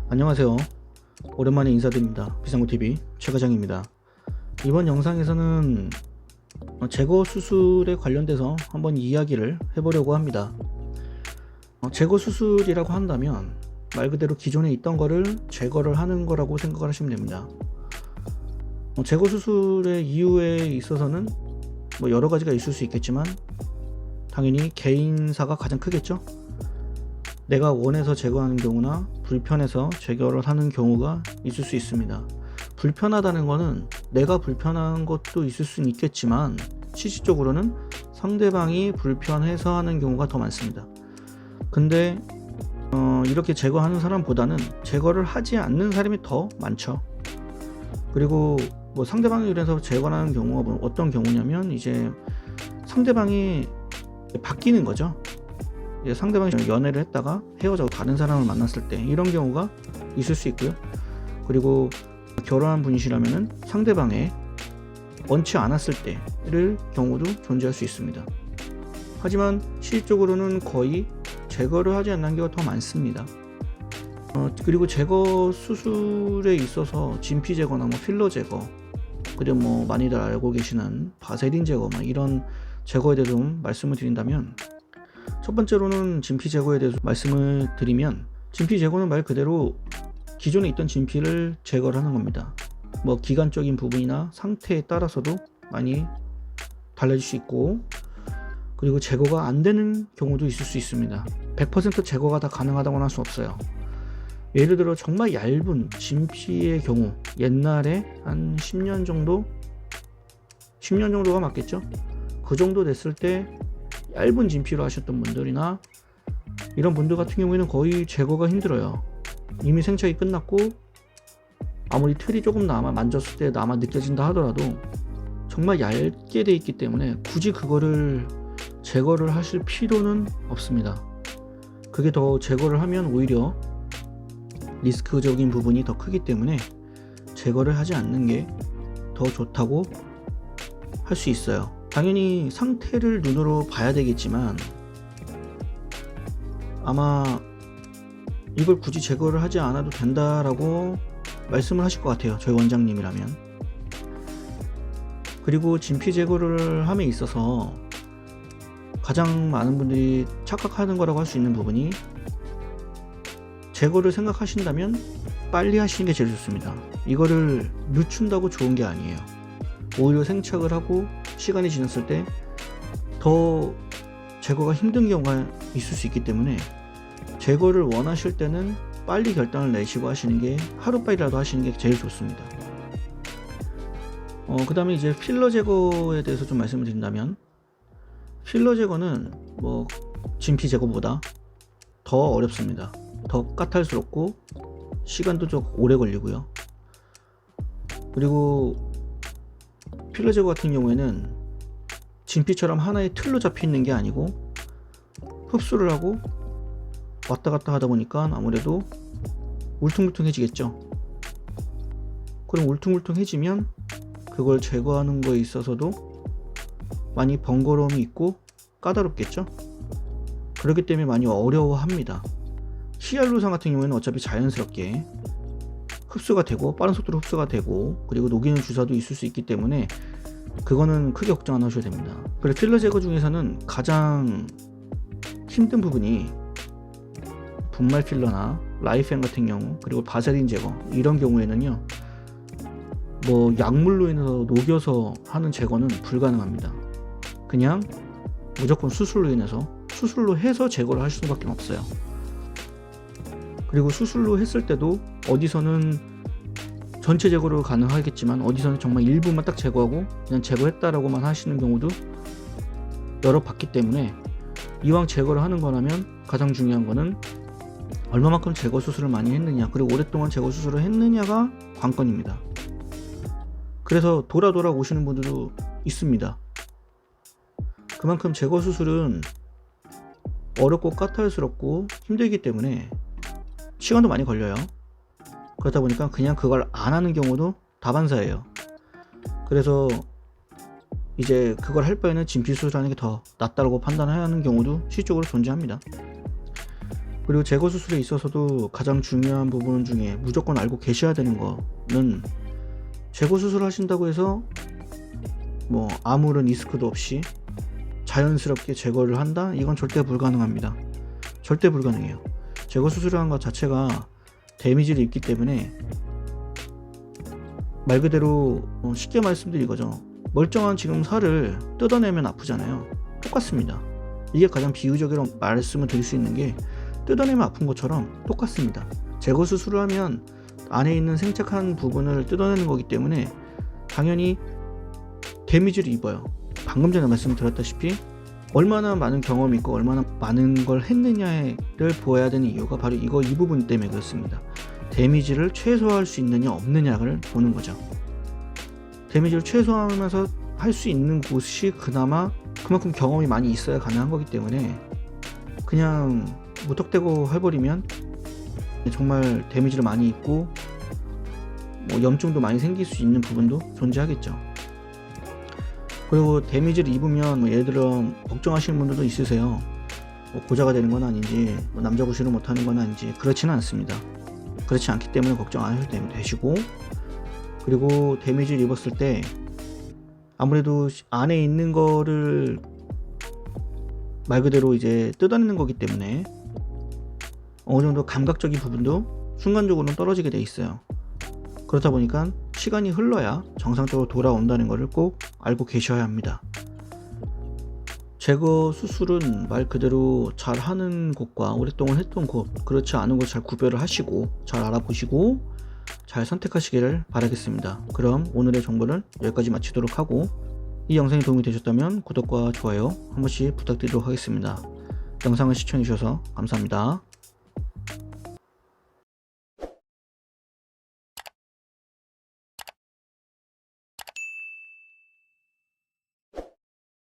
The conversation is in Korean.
안녕하세요. 오랜만에 인사드립니다. 비상구TV 최과장입니다. 이번 영상에서는 제거 수술에 관련돼서 한번 이야기를 해보려고 합니다. 제거 수술이라고 한다면 말 그대로 기존에 있던 거를 제거를 하는 거라고 생각을 하시면 됩니다. 제거 수술의 이유에 있어서는 여러 가지가 있을 수 있겠지만 당연히 개인사가 가장 크겠죠. 내가 원해서 제거하는 경우나 불편해서 제거를 하는 경우가 있을 수 있습니다. 불편하다는 거는 내가 불편한 것도 있을 수는 있겠지만 실질적으로는 상대방이 불편해서 하는 경우가 더 많습니다. 근데 이렇게 제거하는 사람보다는 제거를 하지 않는 사람이 더 많죠. 그리고 상대방이 그래서 제거하는 경우가 어떤 경우냐면 이제 상대방이 바뀌는 거죠. 상대방이 연애를 했다가 헤어져서 다른 사람을 만났을 때 이런 경우가 있을 수 있고요. 그리고 결혼한 분이시라면 상대방의 원치 않았을 때를 경우도 존재할 수 있습니다. 하지만 실질적으로는 거의 제거를 하지 않는 경우가 더 많습니다. 그리고 제거 수술에 있어서 진피 제거나 필러 제거, 그리고 많이들 알고 계시는 바세린 제거 이런 제거에 대해서 좀 말씀을 드린다면, 첫 번째로는 진피 제거에 대해서 말씀을 드리면, 진피 제거는 말 그대로 기존에 있던 진피를 제거를 하는 겁니다. 기간적인 부분이나 상태에 따라서도 많이 달라질 수 있고, 그리고 제거가 안 되는 경우도 있을 수 있습니다. 100% 제거가 다 가능하다고는 할 수 없어요. 예를 들어 정말 얇은 진피의 경우, 옛날에 한 10년 정도가 맞겠죠? 그 정도 됐을 때 얇은 진피로 하셨던 분들이나 이런 분들 같은 경우에는 거의 제거가 힘들어요. 이미 생착이 끝났고 아무리 틀이 조금 만졌을 때 느껴진다 하더라도 정말 얇게 돼 있기 때문에 굳이 그거를 제거를 하실 필요는 없습니다. 그게 더 제거를 하면 오히려 리스크적인 부분이 더 크기 때문에 제거를 하지 않는 게 더 좋다고 할 수 있어요. 당연히 상태를 눈으로 봐야 되겠지만 아마 이걸 굳이 제거를 하지 않아도 된다라고 말씀을 하실 것 같아요, 저희 원장님이라면. 그리고 진피 제거를 함에 있어서 가장 많은 분들이 착각하는 거라고 할 수 있는 부분이, 제거를 생각하신다면 빨리 하시는 게 제일 좋습니다. 이거를 늦춘다고 좋은 게 아니에요. 오히려 생착을 하고 시간이 지났을 때 더 제거가 힘든 경우가 있을 수 있기 때문에, 제거를 원하실 때는 빨리 결단을 내시고 하시는 게, 하루빨리라도 하시는 게 제일 좋습니다. 그 다음에 이제 필러 제거에 대해서 좀 말씀을 드린다면, 필러 제거는 진피 제거보다 더 어렵습니다. 더 까탈스럽고 시간도 좀 오래 걸리고요. 그리고 필러 제거 같은 경우에는 진피처럼 하나의 틀로 잡혀 있는 게 아니고 흡수를 하고 왔다 갔다 하다 보니까 아무래도 울퉁불퉁해지겠죠. 그럼 울퉁불퉁해지면 그걸 제거하는 거에 있어서도 많이 번거로움이 있고 까다롭겠죠. 그렇기 때문에 많이 어려워합니다. 히알루산 같은 경우에는 어차피 자연스럽게 흡수가 되고 빠른 속도로 흡수가 되고, 그리고 녹이는 주사도 있을 수 있기 때문에 그거는 크게 걱정 안 하셔도 됩니다. 그리고 필러 제거 중에서는 가장 힘든 부분이 분말 필러나 라이펜 같은 경우, 그리고 바세린 제거 이런 경우에는요, 약물로 인해서 녹여서 하는 제거는 불가능합니다. 그냥 무조건 수술로 해서 제거를 할 수밖에 없어요. 그리고 수술로 했을 때도 어디서는 전체 제거로 가능하겠지만, 어디서는 정말 일부만 딱 제거하고 그냥 제거했다라고만 하시는 경우도 여러 봤기 때문에, 이왕 제거를 하는 거라면 가장 중요한 거는 얼마만큼 제거 수술을 많이 했느냐, 그리고 오랫동안 제거 수술을 했느냐가 관건입니다. 그래서 돌아 오시는 분들도 있습니다. 그만큼 제거 수술은 어렵고 까탈스럽고 힘들기 때문에 시간도 많이 걸려요. 그러다 보니까 그냥 그걸 안 하는 경우도 다반사예요. 그래서 이제 그걸 할 바에는 진피 수술하는 게 더 낫다고 판단하는 경우도 실질적으로 존재합니다. 그리고 제거 수술에 있어서도 가장 중요한 부분 중에 무조건 알고 계셔야 되는 거는, 제거 수술을 하신다고 해서 뭐 아무런 리스크도 없이 자연스럽게 제거를 한다? 이건 절대 불가능합니다. 절대 불가능해요. 제거 수술을 한 것 자체가 데미지를 입기 때문에, 말 그대로 쉽게 말씀드린 거죠. 멀쩡한 지금 살을 뜯어내면 아프잖아요. 똑같습니다. 이게 가장 비유적으로 말씀을 드릴 수 있는 게, 뜯어내면 아픈 것처럼 똑같습니다. 제거 수술을 하면 안에 있는 생착한 부분을 뜯어내는 거기 때문에 당연히 데미지를 입어요. 방금 전에 말씀드렸다시피 얼마나 많은 경험이 있고 얼마나 많은 걸 했느냐를 보아야 되는 이유가 바로 이 부분 때문에 그렇습니다. 데미지를 최소화할 수 있느냐 없느냐를 보는 거죠. 데미지를 최소화하면서 할 수 있는 곳이 그나마 그만큼 경험이 많이 있어야 가능한 거기 때문에, 그냥 무턱대고 해버리면 정말 데미지를 많이 입고 뭐 염증도 많이 생길 수 있는 부분도 존재하겠죠. 그리고 데미지를 입으면 예를 들어 걱정하시는 분들도 있으세요. 뭐 고자가 되는 건 아닌지, 뭐 남자 구실을 못하는 건 아닌지. 그렇지는 않습니다. 그렇지 않기 때문에 걱정 안 하셔도 되시고, 그리고 데미지를 입었을 때 아무래도 안에 있는 거를 말 그대로 이제 뜯어내는 거기 때문에 어느 정도 감각적인 부분도 순간적으로는 떨어지게 돼 있어요. 그렇다 보니까 시간이 흘러야 정상적으로 돌아온다는 것을 꼭 알고 계셔야 합니다. 제거 수술은 말 그대로 잘 하는 곳과 오랫동안 했던 곳, 그렇지 않은 곳 잘 구별을 하시고 잘 알아보시고 잘 선택하시기를 바라겠습니다. 그럼 오늘의 정보는 여기까지 마치도록 하고, 이 영상이 도움이 되셨다면 구독과 좋아요 한 번씩 부탁드리도록 하겠습니다. 영상을 시청해 주셔서 감사합니다.